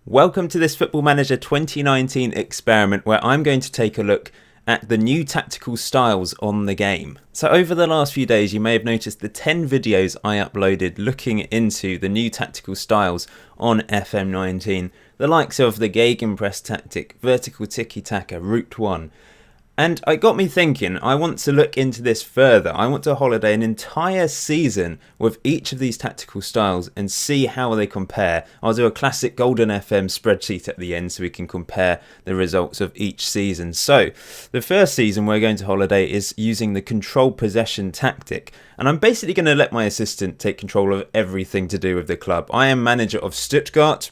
Welcome to this Football Manager 2019 experiment where I'm going to take a look at the new tactical styles on the game. So over the last few days you may have noticed the 10 videos I uploaded looking into the new tactical styles on FM19, the likes of the Gagan Press tactic, vertical Ticky Tack, route 1. And it got me thinking, I want to look into this further. I want to holiday an entire season with each of these tactical styles and see how they compare. I'll do a classic Golden FM spreadsheet at the end so we can compare the results of each season. So, the first season we're going to holiday is using the control possession tactic. And I'm basically going to let my assistant take control of everything to do with the club. I am manager of Stuttgart,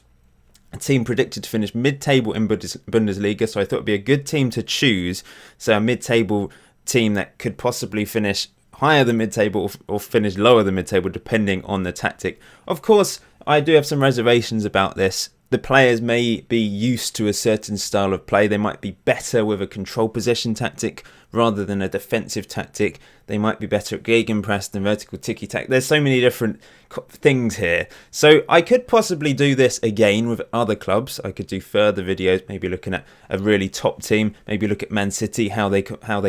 a team predicted to finish mid-table in Bundesliga, so I thought it would be a good team to choose. So a mid-table team that could possibly finish higher than mid-table or finish lower than mid-table depending on the tactic. Of course, I do have some reservations about this. The players may be used to a certain style of play. They might be better with a control possession tactic rather than a defensive tactic. They might be better at Gagan Press than vertical Ticky Tack. There's so many different things here. So I could possibly do this again with other clubs. I could do further videos, maybe looking at a really top team, maybe look at Man City, how they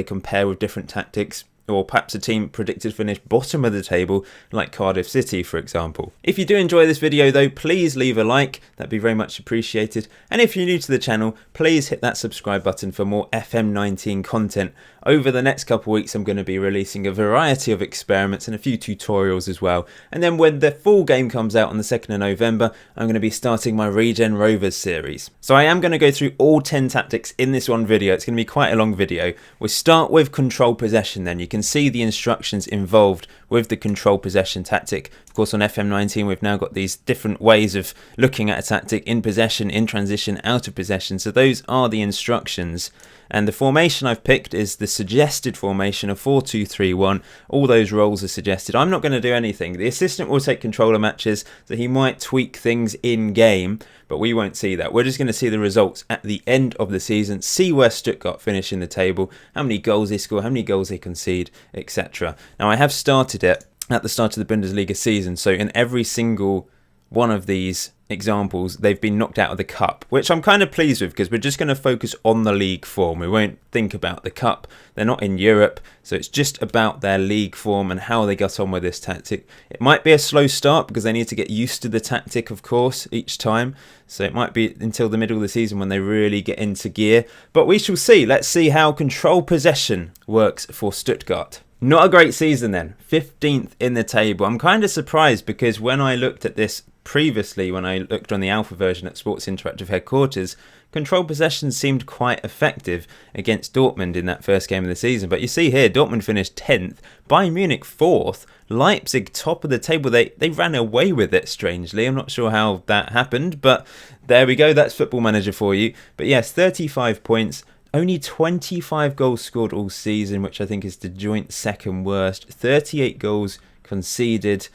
compare with different tactics. Or perhaps a team predicted to finish bottom of the table, like Cardiff City, for example. If you do enjoy this video though, please leave a like, that'd be very much appreciated. And if you're new to the channel, please hit that subscribe button for more FM19 content. Over the next couple of weeks, I'm going to be releasing a variety of experiments and a few tutorials as well. And then when the full game comes out on the 2nd of November, I'm going to be starting my Regen Rovers series. So I am going to go through all 10 tactics in this one video. It's going to be quite a long video. We'll start with control possession then. You can see the instructions involved with the control possession tactic. Of course, on FM19 we've now got these different ways of looking at a tactic: in possession, in transition, out of possession. So those are the instructions. And the formation I've picked is the suggested formation of 4-2-3-1. All those roles are suggested. I'm not going to do anything. The assistant will take control of matches, so he might tweak things in game, but we won't see that. We're just going to see the results at the end of the season, see where Stuttgart finish in the table, how many goals they score, how many goals they concede, etc. Now, I have started it at the start of the Bundesliga season, so in every single one of these examples, they've been knocked out of the cup, which I'm kind of pleased with because we're just going to focus on the league form. We won't think about the cup. They're not in Europe, so it's just about their league form and how they got on with this tactic. It might be a slow start because they need to get used to the tactic, of course, each time. So it might be until the middle of the season when they really get into gear. But we shall see. Let's see how control possession works for Stuttgart. Not a great season then. 15th in the table. I'm kind of surprised because when I looked at this previously, when I looked on the alpha version at Sports Interactive headquarters, control possession seemed quite effective against Dortmund in that first game of the season. But you see here, Dortmund finished 10th, Bayern Munich 4th, Leipzig top of the table. They ran away with it, strangely. I'm not sure how that happened, but there we go. That's Football Manager for you. But yes, 35 points. Only 25 goals scored all season, which I think is the joint second worst. 38 goals conceded.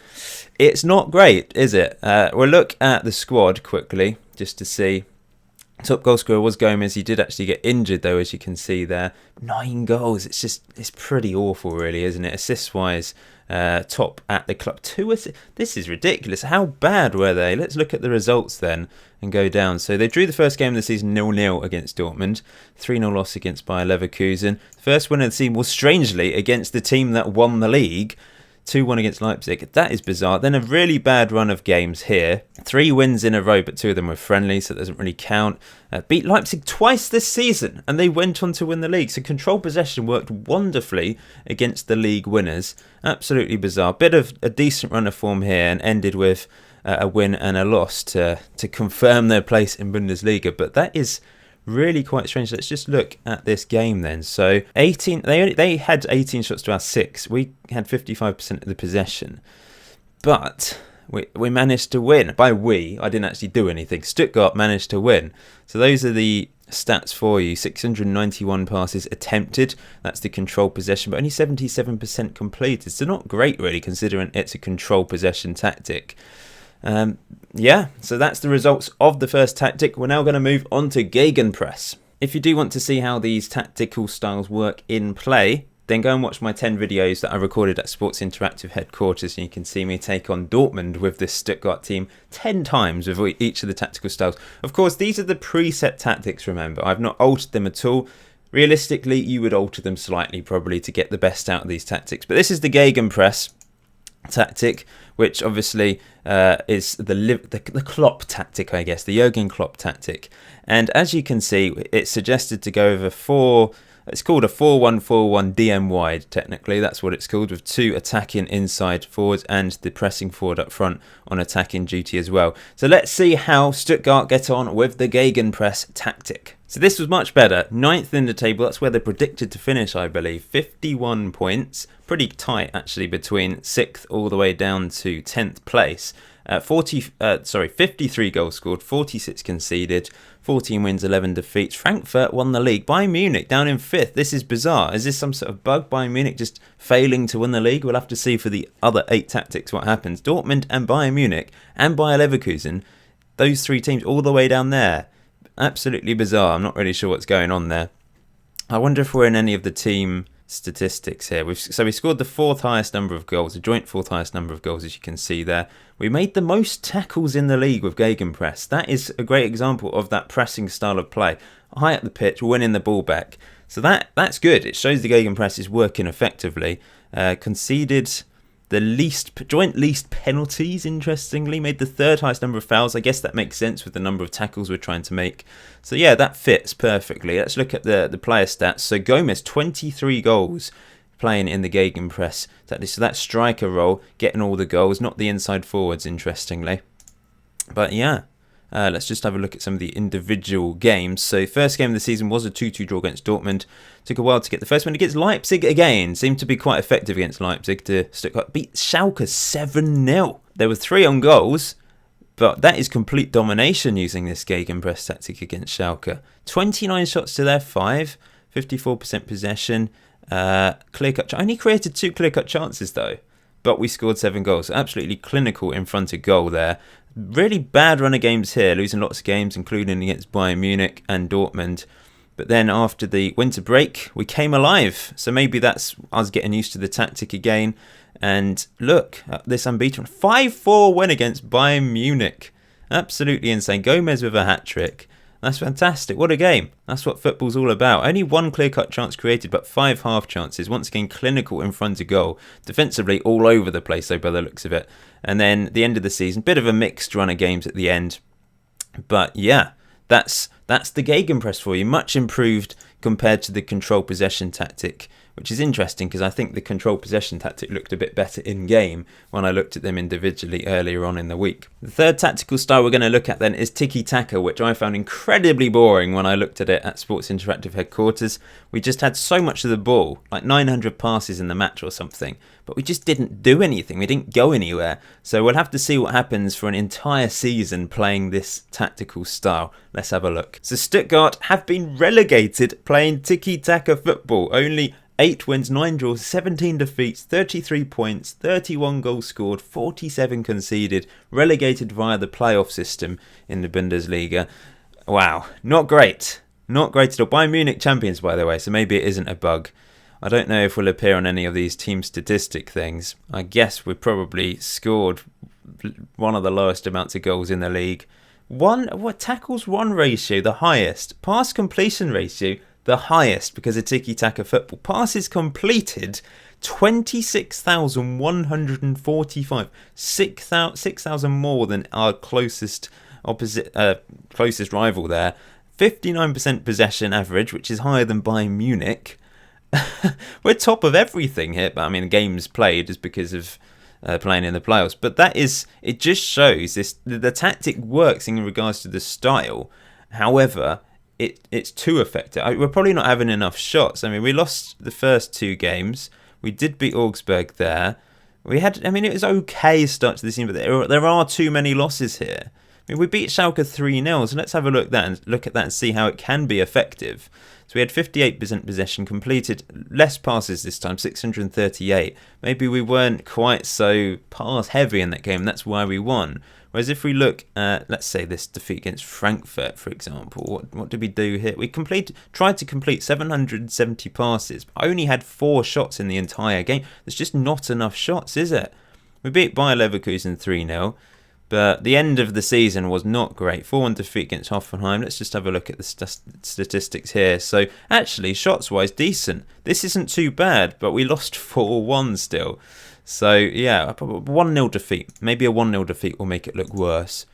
It's not great, is it? We'll look at the squad quickly just to see. Top goal scorer was Gomez. He did actually get injured though, as you can see there. 9 goals. It's pretty awful, really, isn't it? Assists-wise, top at the club. 2 assists. This is ridiculous. How bad were they? Let's look at the results then and go down. So they drew the first game of the season 0-0 against Dortmund. 3-0 loss against Bayer Leverkusen. The first win of the season was strangely against the team that won the league. 2-1 against Leipzig. That is bizarre. Then a really bad run of games here. 3 wins in a row, but 2 of them were friendly, so it doesn't really count. Beat Leipzig twice this season, and they went on to win the league. So control possession worked wonderfully against the league winners. Absolutely bizarre. Bit of a decent run of form here, and ended with a win and a loss to confirm their place in Bundesliga. But that is really quite strange. Let's just look at this game then. So 18, they had 18 shots to our 6. We had 55% of the possession, but we managed to win. By we, I didn't actually do anything. Stuttgart managed to win. So those are the stats for you. 691 passes attempted. That's the control possession, but only 77% completed. So not great, really, considering it's a control possession tactic. Yeah, so that's the results of the first tactic. We're now going to move on to Gagan Press. If you do want to see how these tactical styles work in play, then go and watch my 10 videos that I recorded at Sports Interactive headquarters, and you can see me take on Dortmund with this Stuttgart team 10 times with each of the tactical styles. Of course, these are the preset tactics, remember. I've not altered them at all. Realistically, you would alter them slightly probably to get the best out of these tactics. But this is the Gagan Press tactic, which obviously is the Klopp tactic, I guess, the Jurgen Klopp tactic. And as you can see, it's suggested to go over it's called a 4-1-4-1 DM wide, technically. That's what it's called, with 2 attacking inside forwards and the pressing forward up front on attacking duty as well. So let's see how Stuttgart get on with the Gegenpress tactic. So this was much better. 9th in the table, that's where they're predicted to finish, I believe. 51 points. Pretty tight, actually, between 6th all the way down to 10th place. 53 goals scored, 46 conceded, 14 wins, 11 defeats. Frankfurt won the league. Bayern Munich down in 5th. This is bizarre. Is this some sort of bug? Bayern Munich just failing to win the league? We'll have to see for the other 8 tactics what happens. Dortmund and Bayern Munich and Bayer Leverkusen, those 3 teams all the way down there. Absolutely bizarre. I'm not really sure what's going on there. I wonder if we're in any of the team statistics here. We scored the 4th highest number of goals, the joint 4th highest number of goals, as you can see there. We made the most tackles in the league with Gegenpress. That is a great example of that pressing style of play. High up the pitch, winning the ball back. So that's good. It shows the Gegenpress is working effectively. Conceded the joint least penalties, interestingly. Made the 3rd highest number of fouls. I guess that makes sense with the number of tackles we're trying to make. So yeah, that fits perfectly. Let's look at the player stats. So Gomez, 23 goals playing in the Gegenpress. So that striker role, getting all the goals, not the inside forwards, interestingly. But yeah, let's just have a look at some of the individual games. So first game of the season was a 2-2 draw against Dortmund. Took a while to get the first one against Leipzig again. Seemed to be quite effective against Leipzig. To Stuttgart beat Schalke 7-0. There were 3 on goals, but that is complete domination using this Gegenpress tactic against Schalke. 29 shots to their 5, 54% possession. Clear-cut. Only created 2 clear-cut chances though, but we scored 7 goals. Absolutely clinical in front of goal there. Really bad run of games here, losing lots of games, including against Bayern Munich and Dortmund. But then after the winter break, we came alive. So maybe that's us getting used to the tactic again. And look at this unbeaten 5-4 win against Bayern Munich. Absolutely insane. Gomez with a hat-trick. That's fantastic. What a game. That's what football's all about. Only 1 clear-cut chance created, but 5 half chances. Once again, clinical in front of goal. Defensively, all over the place, though, by the looks of it. And then the end of the season, bit of a mixed run of games at the end. But yeah, that's the Gegenpress for you. Much improved compared to the control possession tactic, which is interesting because I think the control possession tactic looked a bit better in game when I looked at them individually earlier on in the week. The third tactical style we're going to look at then is Tiki Tack, which I found incredibly boring when I looked at it at Sports Interactive headquarters. We just had so much of the ball, like 900 passes in the match or something, but we just didn't do anything. We didn't go anywhere. So we'll have to see what happens for an entire season playing this tactical style. Let's have a look. So Stuttgart have been relegated playing Tiki Tack football. Only 8 wins, 9 draws, 17 defeats, 33 points, 31 goals scored, 47 conceded, relegated via the playoff system in the Bundesliga. Wow, not great. Not great at all. Bayern Munich champions, by the way, so maybe it isn't a bug. I don't know if we'll appear on any of these team statistic things. I guess we've probably scored one of the lowest amounts of goals in the league. Tackles one ratio, the highest. Pass completion ratio, the highest because of Tiki Tack football. Passes completed, 26,145. 6,000 more than our closest rival there. 59% possession average, which is higher than Bayern Munich. We're top of everything here, but I mean, games played is because of playing in the playoffs. But it just shows the tactic works in regards to the style. However, it's too effective. We're probably not having enough shots. I mean, we lost the first 2 games. We did beat Augsburg there. It was okay start to the season, but there are too many losses here. I mean, we beat Schalke 3-0, so let's have a look at that and see how it can be effective. So we had 58% possession, completed less passes this time, 638. Maybe we weren't quite so pass heavy in that game, that's why we won. Whereas if we look at, let's say, this defeat against Frankfurt, for example, what did we do here? We tried to complete 770 passes, but only had 4 shots in the entire game. There's just not enough shots, is it? We beat Bayer Leverkusen 3-0. But the end of the season was not great. 4-1 defeat against Hoffenheim. Let's just have a look at the statistics here. So actually, shots-wise, decent. This isn't too bad, but we lost 4-1 still. So yeah, a 1-0 defeat. Maybe a 1-0 defeat will make it look worse.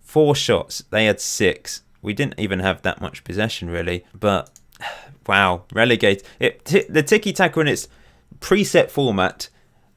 4 shots. They had 6. We didn't even have that much possession, really. But wow, relegate. The Tiki Tack in its preset format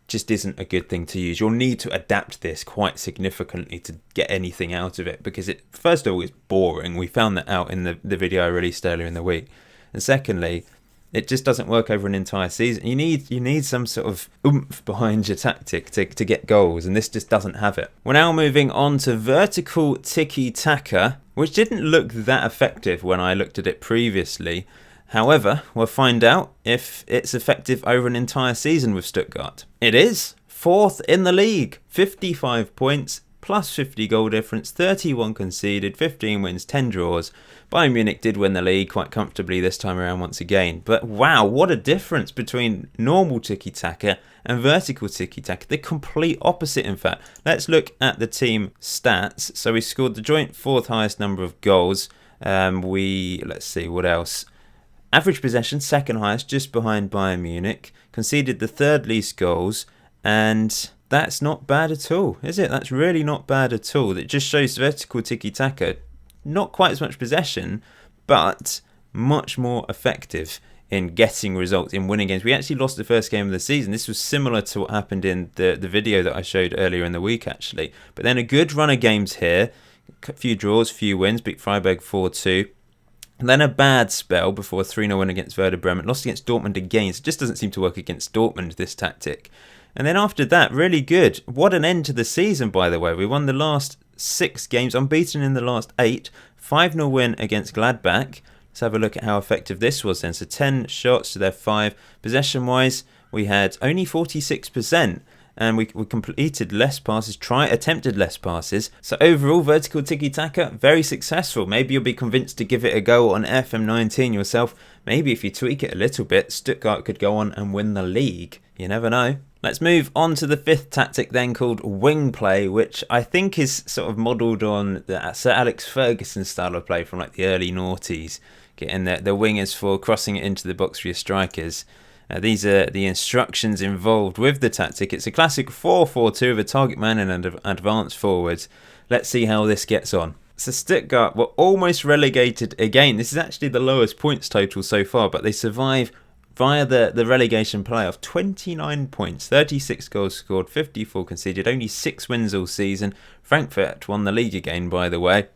just isn't a good thing to use. You'll need to adapt this quite significantly to get anything out of it, because it, first of all, it's boring. We found that out in the video I released earlier in the week. And secondly, it just doesn't work over an entire season. You need some sort of oomph behind your tactic to get goals, and this just doesn't have it. We're now moving on to vertical Tiki Tack, which didn't look that effective when I looked at it previously. However, we'll find out if it's effective over an entire season with Stuttgart. It is 4th in the league, 55 points, plus 50 goal difference, 31 conceded, 15 wins, 10 draws. Bayern Munich did win the league quite comfortably this time around once again. But wow, what a difference between normal tiki-taka and vertical tiki-taka. The complete opposite, in fact. Let's look at the team stats. So we scored the joint 4th highest number of goals. Let's see, what else? Average possession, 2nd highest, just behind Bayern Munich. Conceded the 3rd least goals, and that's not bad at all, is it? That's really not bad at all. It just shows vertical tiki-taka, not quite as much possession, but much more effective in getting results, in winning games. We actually lost the first game of the season. This was similar to what happened in the video that I showed earlier in the week, actually. But then a good run of games here, a few draws, few wins, beat Freiburg 4-2. And then a bad spell before a 3-0 win against Werder Bremen. Lost against Dortmund again. So it just doesn't seem to work against Dortmund, this tactic. And then after that, really good. What an end to the season, by the way. We won the last 6 games, unbeaten in the last 8. 5-0 win against Gladbach. Let's have a look at how effective this was then. So 10 shots to their 5. Possession-wise, we had only 46%. And we completed less passes, attempted less passes. So overall, vertical tiki-taka, very successful. Maybe you'll be convinced to give it a go on FM19 yourself. Maybe if you tweak it a little bit, Stuttgart could go on and win the league. You never know. Let's move on to the 5th tactic then, called wing play, which I think is sort of modelled on the Sir Alex Ferguson style of play from like the early noughties. Getting the wingers for crossing it into the box for your strikers. These are the instructions involved with the tactic. It's a classic 4-4-2 with a target man and an advance forwards. Let's see how this gets on. So Stuttgart were almost relegated again. This is actually the lowest points total so far, but they survive via the relegation playoff. 29 points, 36 goals scored, 54 conceded, only 6 wins all season. Frankfurt won the league again, by the way.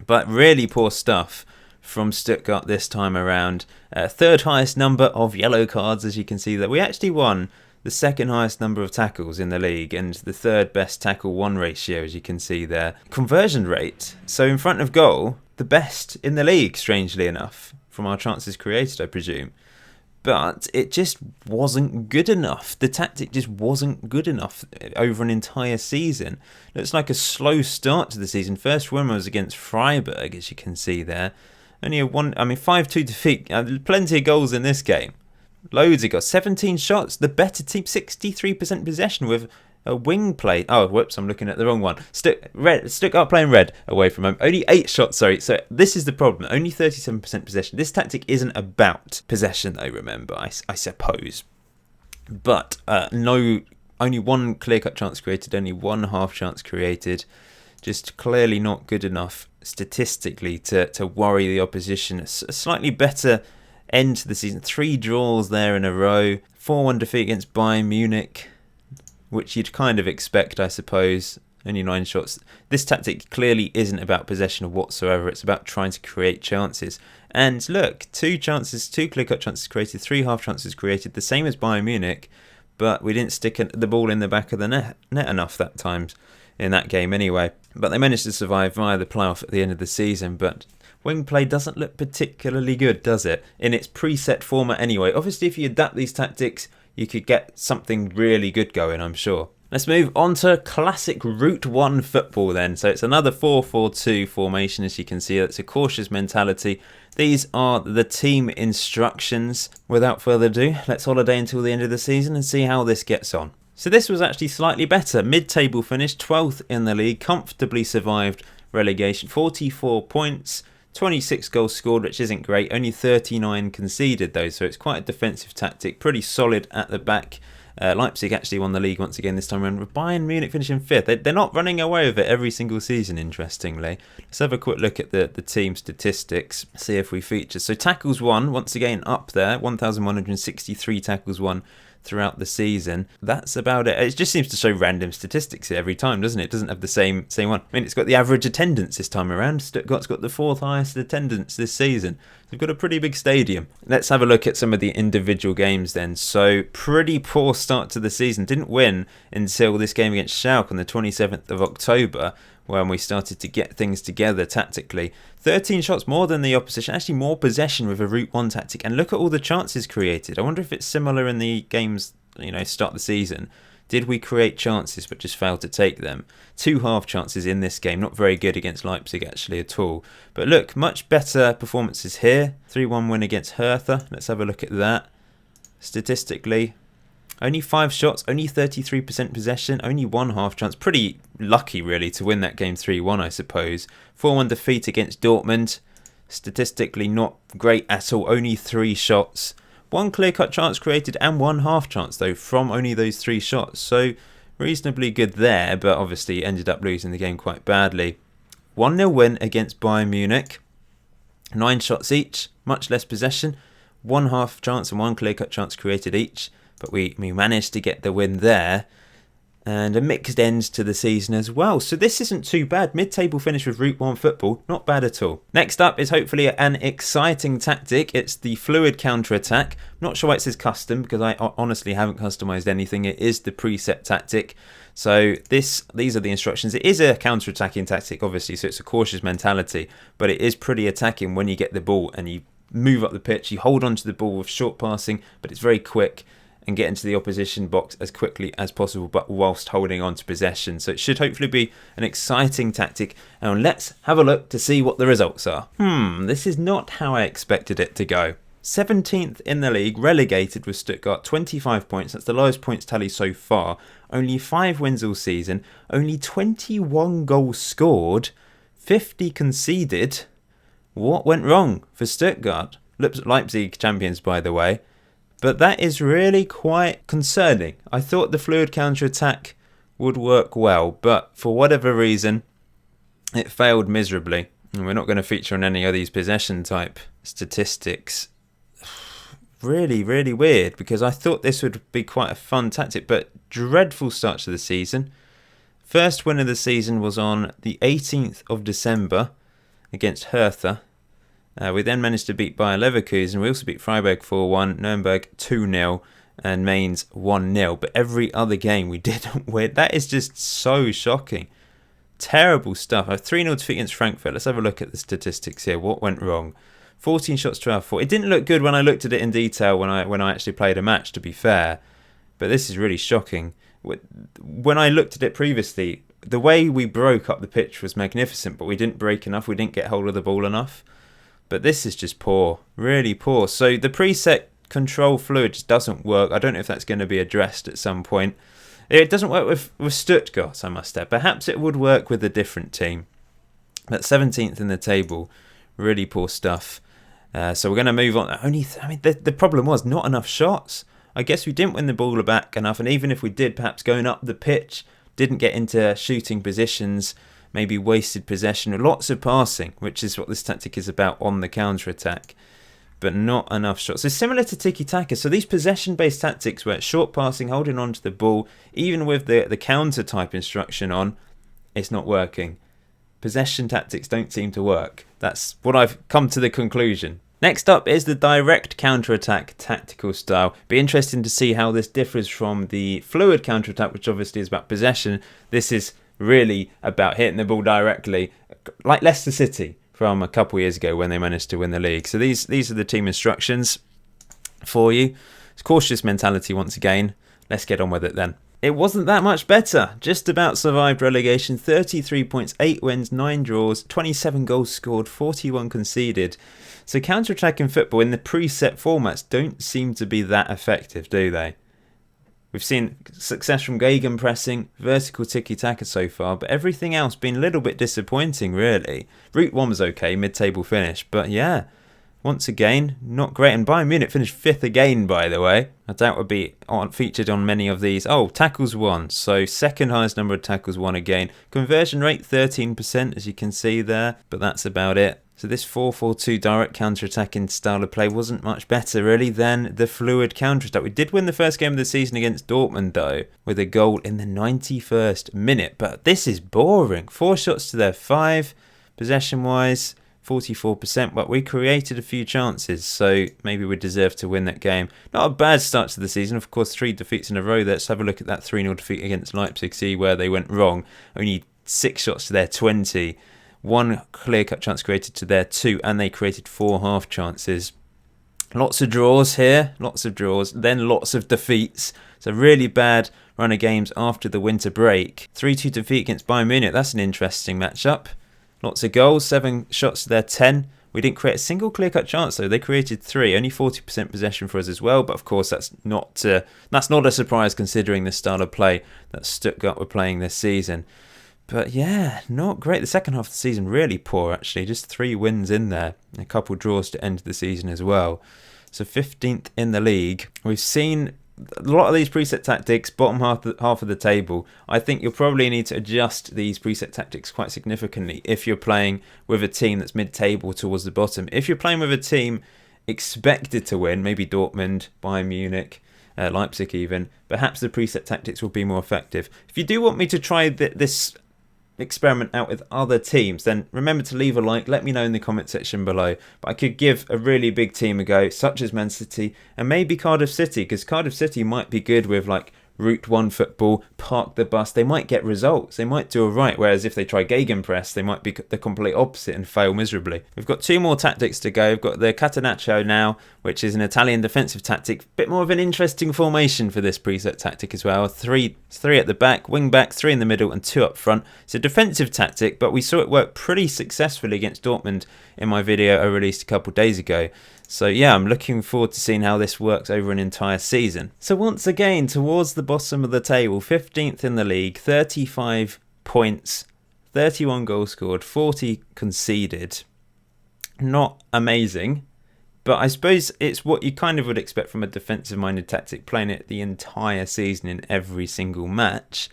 But really poor stuff from Stuttgart this time around. 3rd highest number of yellow cards, as you can see there. We actually won the 2nd highest number of tackles in the league and the 3rd best tackle-1 ratio, as you can see there. Conversion rate, so in front of goal, the best in the league, strangely enough, from our chances created, I presume. But it just wasn't good enough. The tactic just wasn't good enough over an entire season. Looks like a slow start to the season. First win was against Freiburg, as you can see there. Only a 5-2 defeat. Plenty of goals in this game. Loads of goals. 17 shots. The better team, 63% possession with a wing play. Oh, whoops, I'm looking at the wrong one. Stuttgart playing red away from home. Only 8 shots, sorry. So this is the problem. Only 37% possession. This tactic isn't about possession, though, remember, I suppose. But only 1 clear-cut chance created. Only 1 half chance created. Just clearly not good enough statistically to worry the opposition. A slightly better end to the season. 3 draws there in a row. 4-1 defeat against Bayern Munich, which you'd kind of expect, I suppose. Only 9 shots. This tactic clearly isn't about possession whatsoever. It's about trying to create chances. And look, 2 clear-cut chances created, 3 half chances created, the same as Bayern Munich, but we didn't stick the ball in the back of the net enough that times. In that game anyway. But they managed to survive via the playoff at the end of the season. But wing play doesn't look particularly good, does it? In its preset format anyway. Obviously, if you adapt these tactics, you could get something really good going, I'm sure. Let's move on to classic Route 1 football then. So it's another 4-4-2 formation, as you can see. It's a cautious mentality. These are the team instructions. Without further ado, let's holiday until the end of the season and see how this gets on. So this was actually slightly better. Mid-table finish, 12th in the league, comfortably survived relegation. 44 points, 26 goals scored, which isn't great. Only 39 conceded though, so it's quite a defensive tactic. Pretty solid at the back. Leipzig actually won the league once again this time around, with Bayern Munich finishing 5th. They're not running away with it every single season, interestingly. Let's have a quick look at the team statistics, see if we feature. So tackles won, once again up there, 1,163 tackles won throughout the season. That's about it. It just seems to show random statistics here every time, doesn't it? It doesn't have the same one. I mean, it's got the average attendance this time around. Stuttgart's got the 4th highest attendance this season. They've got a pretty big stadium. Let's have a look at some of the individual games then. So, pretty poor start to the season. Didn't win until this game against Schalke on the 27th of October, when we started to get things together tactically. 13 shots more than the opposition, actually more possession with a Route 1 tactic. And look at all the chances created. I wonder if it's similar in the games, start the season. Did we create chances but just failed to take them? 2 half chances in this game, not very good against Leipzig actually at all. But look, much better performances here. 3-1 win against Hertha. Let's have a look at that. Statistically, only 5 shots, only 33% possession, only 1 half chance. Pretty lucky, really, to win that game 3-1, I suppose. 4-1 defeat against Dortmund. Statistically, not great at all. Only 3 shots. 1 clear-cut chance created and 1 half chance, though, from only those 3 shots. So, reasonably good there, but obviously ended up losing the game quite badly. 1-0 win against Bayern Munich. 9 shots each, much less possession. 1 half chance and 1 clear-cut chance created each. But we managed to get the win there. And a mixed end to the season as well. So this isn't too bad. Mid-table finish with Route 1 football. Not bad at all. Next up is hopefully an exciting tactic. It's the fluid counter-attack. Not sure why it says custom, because I honestly haven't customised anything. It is the preset tactic. So these are the instructions. It is a counter-attacking tactic, obviously, so it's a cautious mentality. But it is pretty attacking when you get the ball and you move up the pitch. You hold on to the ball with short passing, but it's very quick, and get into the opposition box as quickly as possible, but whilst holding on to possession. So it should hopefully be an exciting tactic. And let's have a look to see what the results are. This is not how I expected it to go. 17th in the league, relegated with Stuttgart, 25 points. That's the lowest points tally so far. Only 5 wins all season. Only 21 goals scored. 50 conceded. What went wrong for Stuttgart? Leipzig champions, by the way. But that is really quite concerning. I thought the fluid counter-attack would work well, but for whatever reason, it failed miserably. And we're not going to feature on any of these possession type statistics. Really, really weird, because I thought this would be quite a fun tactic, but dreadful start to the season. First win of the season was on the 18th of December against Hertha. We then managed to beat Bayer Leverkusen. We also beat Freiburg 4-1, Nuremberg 2-0, and Mainz 1-0. But every other game we didn't win. That is just so shocking. Terrible stuff. A 3-0 defeat against Frankfurt. Let's have a look at the statistics here. What went wrong? 14 shots to our 4. It didn't look good when I looked at it in detail when I actually played a match, to be fair. But this is really shocking. When I looked at it previously, the way we broke up the pitch was magnificent, but we didn't break enough. We didn't get hold of the ball enough. But this is just poor, really poor. So the preset control fluid just doesn't work. I don't know if that's going to be addressed at some point. It doesn't work with Stuttgart, I must add. Perhaps it would work with a different team. But 17th in the table, really poor stuff. So we're going to move on. The problem was not enough shots. I guess we didn't win the ball back enough. And even if we did, perhaps going up the pitch, didn't get into shooting positions, maybe wasted possession, lots of passing, which is what this tactic is about on the counter-attack, but not enough shots. So similar to Tiki Tack. So these possession-based tactics where it's short passing, holding on to the ball, even with the counter-type instruction on, it's not working. Possession tactics don't seem to work. That's what I've come to the conclusion. Next up is the direct counter-attack tactical style. Be interesting to see how this differs from the fluid counter-attack, which obviously is about possession. This is really about hitting the ball directly, like Leicester City from a couple of years ago when they managed to win the league. So these are the team instructions for you. It's cautious mentality once again. Let's get on with it then. it wasn't that much better. Just about survived relegation. 33 points, 8 wins, 9 draws, 27 goals scored, 41 conceded. So counter-attacking football in the preset formats don't seem to be that effective, do they? We've seen success from Gagan pressing, vertical Tiki Tack so far, but everything else been a little bit disappointing, really. Route 1 was okay, mid-table finish, but yeah, once again, not great. And Bayern Munich finished 5th again, by the way. I doubt would be featured on many of these. Oh, tackles won, so second highest number of tackles won again. Conversion rate 13%, as you can see there, but that's about it. So this 4-4-2 direct counter-attacking style of play wasn't much better, really, than the fluid counter-attack. We did win the first game of the season against Dortmund, though, with a goal in the 91st minute. But this is boring. 4 shots to their 5, possession-wise, 44%. But we created a few chances, so maybe we deserve to win that game. Not a bad start to the season. Of course, 3 defeats in a row. Let's have a look at that 3-0 defeat against Leipzig, see where they went wrong. Only 6 shots to their 20. 1 clear-cut chance created to their 2, and they created 4 half chances. Lots of draws here, lots of draws, then lots of defeats. It's a really bad run of games after the winter break. 3-2 defeat against Bayern Munich, that's an interesting matchup. Lots of goals, 7 shots to their 10. We didn't create a single clear-cut chance though. They created 3, only 40% possession for us as well. But of course, that's not a surprise considering the style of play that Stuttgart were playing this season. But yeah, not great. The second half of the season really poor actually. Just 3 wins in there. A couple draws to end the season as well. So 15th in the league. We've seen a lot of these preset tactics, bottom half of the table. I think you'll probably need to adjust these preset tactics quite significantly if you're playing with a team that's mid-table towards the bottom. If you're playing with a team expected to win, maybe Dortmund, Bayern Munich, Leipzig even, perhaps the preset tactics will be more effective. If you do want me to try this experiment out with other teams, then remember to leave a like, let me know in the comment section below. But I could give a really big team a go, such as Man City and maybe Cardiff City, because Cardiff City might be good with like Route 1 football, park the bus. They might get results, they might do alright, whereas if they try Gagan Press, they might be the complete opposite and fail miserably. We've got 2 more tactics to go. We've got the Catenaccio now, which is an Italian defensive tactic. Bit more of an interesting formation for this preset tactic as well. 3 at the back, wing back, 3 in the middle and 2 up front. It's a defensive tactic, but we saw it work pretty successfully against Dortmund in my video I released a couple days ago. So yeah, I'm looking forward to seeing how this works over an entire season. So once again, towards the bottom of the table, 15th in the league, 35 points, 31 goals scored, 40 conceded. Not amazing, but I suppose it's what you kind of would expect from a defensive-minded tactic, playing it the entire season in every single match.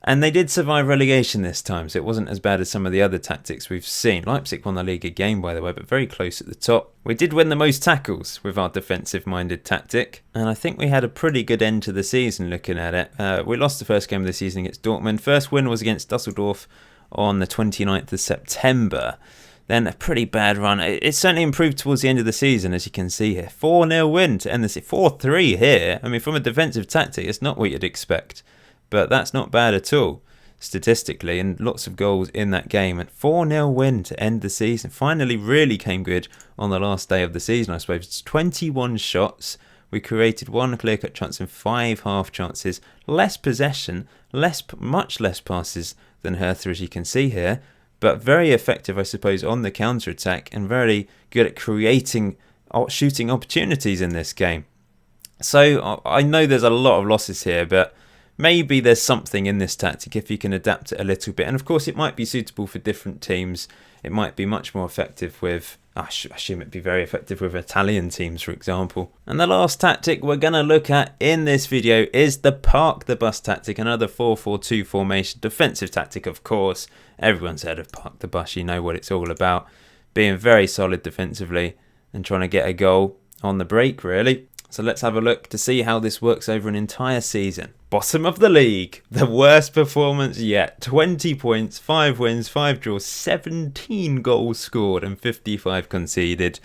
And they did survive relegation this time, so it wasn't as bad as some of the other tactics we've seen. Leipzig won the league again, by the way, but very close at the top. We did win the most tackles with our defensive-minded tactic, and I think we had a pretty good end to the season looking at it. We lost the first game of the season against Dortmund. First win was against Dusseldorf on the 29th of September. Then a pretty bad run. It certainly improved towards the end of the season, as you can see here. 4-0 win to end the season. 4-3 here. I mean, from a defensive tactic, it's not what you'd expect. But that's not bad at all, statistically, and lots of goals in that game. And 4-0 win to end the season. Finally really came good on the last day of the season, I suppose. It's 21 shots. We created 1 clear-cut chance and 5 half chances. Less possession, much less passes than Hertha, as you can see here. But very effective, I suppose, on the counter-attack and very good at creating shooting opportunities in this game. So I know there's a lot of losses here, but maybe there's something in this tactic if you can adapt it a little bit. And of course, it might be suitable for different teams. It might be much more effective with, I assume it'd be very effective with Italian teams, for example. And the last tactic we're going to look at in this video is the park the bus tactic, another 4-4-2 formation. Defensive tactic, of course. Everyone's heard of park the bus. You know what it's all about. Being very solid defensively and trying to get a goal on the break, really. So let's have a look to see how this works over an entire season. Bottom of the league, the worst performance yet. 20 points, 5 wins, 5 draws, 17 goals scored and 55 conceded.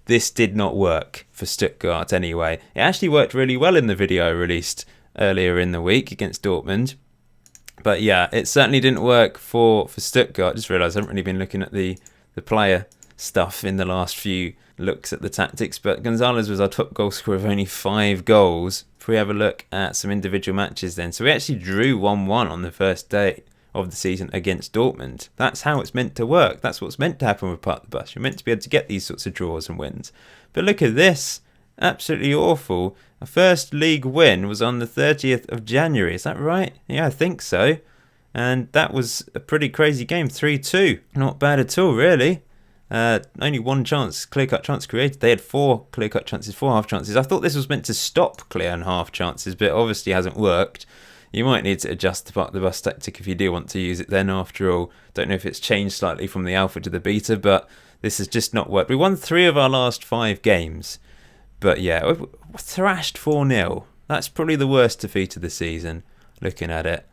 This did not work for Stuttgart anyway. It actually worked really well in the video I released earlier in the week against Dortmund. But yeah, it certainly didn't work for Stuttgart. Just realised I haven't really been looking at the player stuff in the last few looks at the tactics, but Gonzalez was our top goal scorer with only 5 goals. If we have a look at some individual matches then, so we actually drew 1-1 on the first day of the season against Dortmund. That's how it's meant to work. That's what's meant to happen with Park the Bus. You're meant to be able to get these sorts of draws and wins. But look at this. Absolutely awful. Our first league win was on the 30th of January. Is that right? Yeah, I think so. And that was a pretty crazy game. 3-2. Not bad at all, really. Only one chance, clear-cut chance created. They had 4 clear-cut chances, 4 half chances. I thought this was meant to stop clear and half chances, but it obviously hasn't worked. You might need to adjust the Park the Bus tactic if you do want to use it then, after all. Don't know if it's changed slightly from the alpha to the beta, but this has just not worked. We won 3 of our last 5 games. But yeah, we're thrashed 4-0. That's probably the worst defeat of the season, looking at it.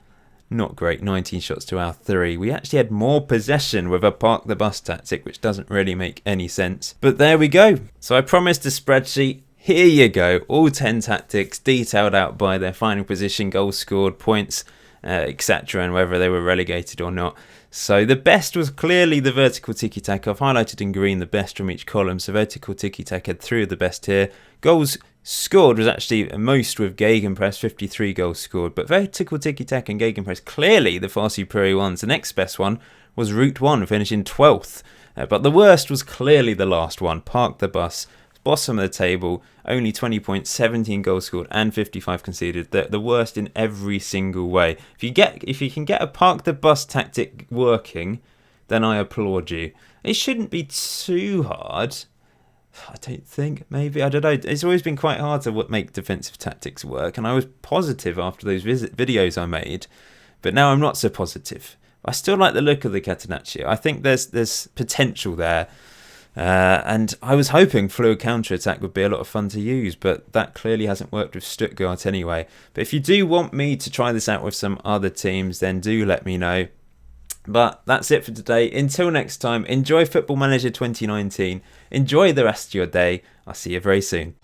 Not great, 19 shots to our 3. We actually had more possession with a Park the Bus tactic, which doesn't really make any sense. But there we go. So I promised a spreadsheet. Here you go, all 10 tactics detailed out by their final position, goals scored, points, etc., and whether they were relegated or not. So the best was clearly the vertical Ticky Tack. I've highlighted in green the best from each column. So vertical Ticky Tack had 3 of the best here. Goals scored was actually most with Gagan Press, 53 goals scored. But vertical Ticky Tack and Gagan Press, clearly the far superior ones. The next best one was Route 1, finishing 12th. But the worst was clearly the last one, Park the Bus. Bottom of the table, only 20 points, 17 goals scored and 55 conceded. The worst in every single way. If you can get a Park the Bus tactic working, then I applaud you. It shouldn't be too hard. I don't think, maybe, I don't know. It's always been quite hard to make defensive tactics work, and I was positive after those videos I made, but now I'm not so positive. I still like the look of the Catenaccio. I think there's potential there. And I was hoping fluid counter-attack would be a lot of fun to use, but that clearly hasn't worked with Stuttgart anyway. But if you do want me to try this out with some other teams, then do let me know. But that's it for today. Until next time, enjoy Football Manager 2019. Enjoy the rest of your day. I'll see you very soon.